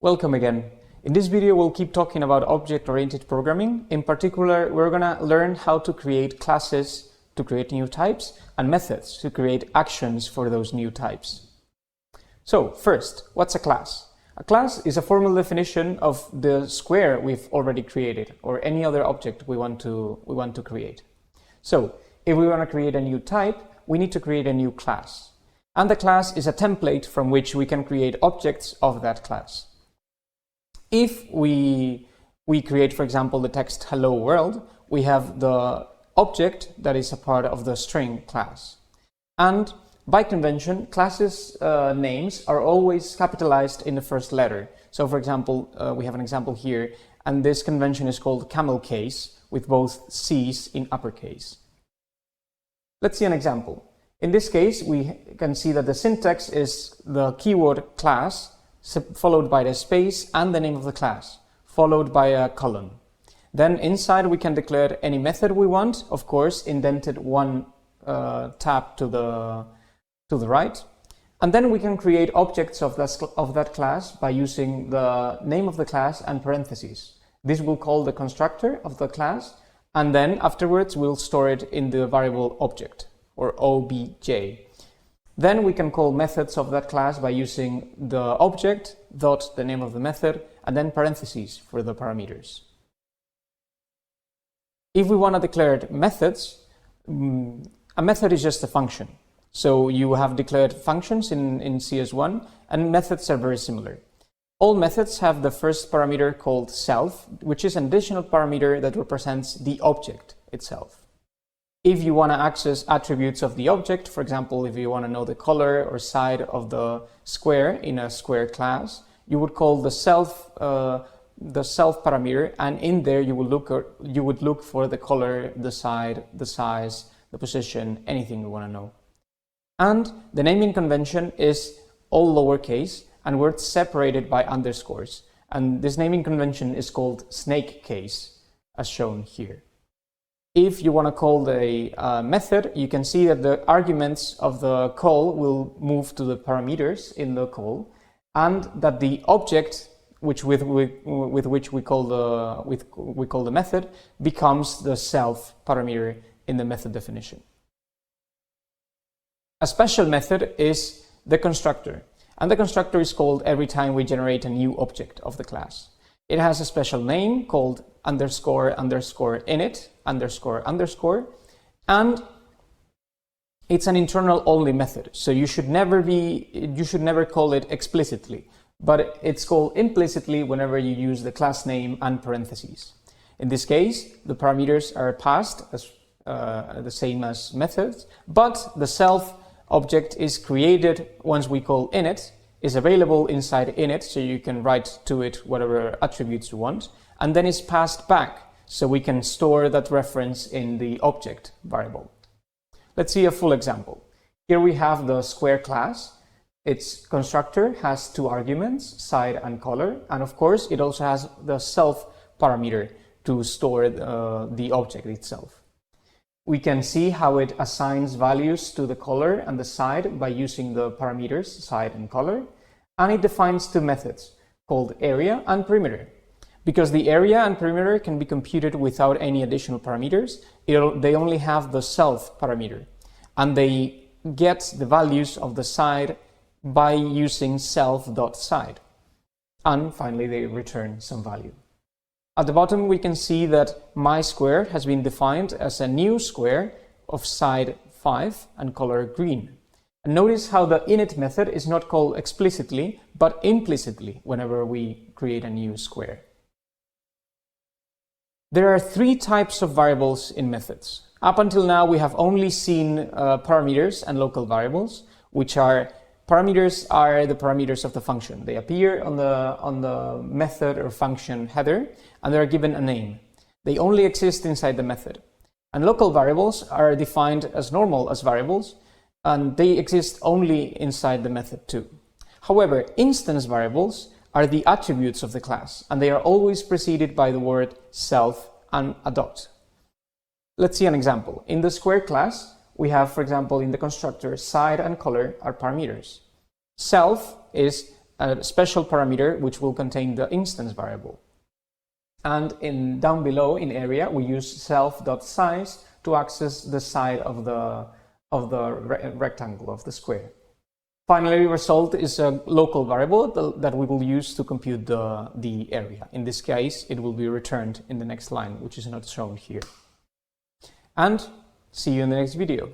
Welcome again. In this video, we'll keep talking about object-oriented programming. In particular, we're going to learn how to create classes to create new types and methods to create actions for those new types. So first, what's a class? A class is a formal definition of the square we've already created or any other object we want to create. So if we want to create a new type, we need to create a new class. And the class is a template from which we can create objects of that class. If we create, for example, the text hello world, we have the object that is a part of the string class. And by convention, classes names are always capitalized in the first letter. So for example, we have an example here, and this convention is called camel case with both C's in uppercase. Let's see an example. In this case, we can see that the syntax is the keyword class followed by the space and the name of the class, followed by a colon. Then inside we can declare any method we want, of course, indented one tab to the right. And then we can create objects of that class by using the name of the class and parentheses. This will call the constructor of the class, and then afterwards we'll store it in the variable object, or obj. Then we can call methods of that class by using the object, dot the name of the method, and then parentheses for the parameters. If we want to declare methods, a method is just a function. So you have declared functions in CS1, and methods are very similar. All methods have the first parameter called self, which is an additional parameter that represents the object itself. If you want to access attributes of the object, for example, if you want to know the color or side of the square in a square class, you would call the self parameter, and in there you would look for the color, the side, the size, the position, anything you want to know. And the naming convention is all lowercase and words separated by underscores. And this naming convention is called snake case, as shown here. If you want to call the method, you can see that the arguments of the call will move to the parameters in the call, and that the object with which we call the method becomes the self parameter in the method definition. A special method is the constructor, and the constructor is called every time we generate a new object of the class. It has a special name called __init__, and it's an internal only method. So you should never call it explicitly, but it's called implicitly whenever you use the class name and parentheses. In this case, the parameters are passed as the same as methods, but the self object is created once we call init, is available inside init, so you can write to it whatever attributes you want, and then is passed back, so we can store that reference in the object variable. Let's see a full example. Here we have the square class. Its constructor has two arguments, side and color, and of course it also has the self parameter to store the object itself. We can see how it assigns values to the color and the side by using the parameters side and color, and it defines two methods called area and perimeter. Because the area and perimeter can be computed without any additional parameters, they only have the self parameter, and they get the values of the side by using self.side, and finally they return some value. At the bottom we can see that my square has been defined as a new square of side 5 and color green. And notice how the init method is not called explicitly but implicitly whenever we create a new square. There are three types of variables in methods. Up until now we have only seen parameters and local variables, which are parameters are the parameters of the function. They appear on the method or function header, and they are given a name. They only exist inside the method. And local variables are defined as normal as variables, and they exist only inside the method too. However, instance variables are the attributes of the class, and they are always preceded by the word self and a dot. Let's see an example. In the square class, we have, for example, in the constructor, side and color are parameters. Self is a special parameter which will contain the instance variable. And down below in area, we use self.size to access the side of the rectangle, of the square. Finally, result is a local variable that we will use to compute the area. In this case, it will be returned in the next line, which is not shown here. And see you in the next video.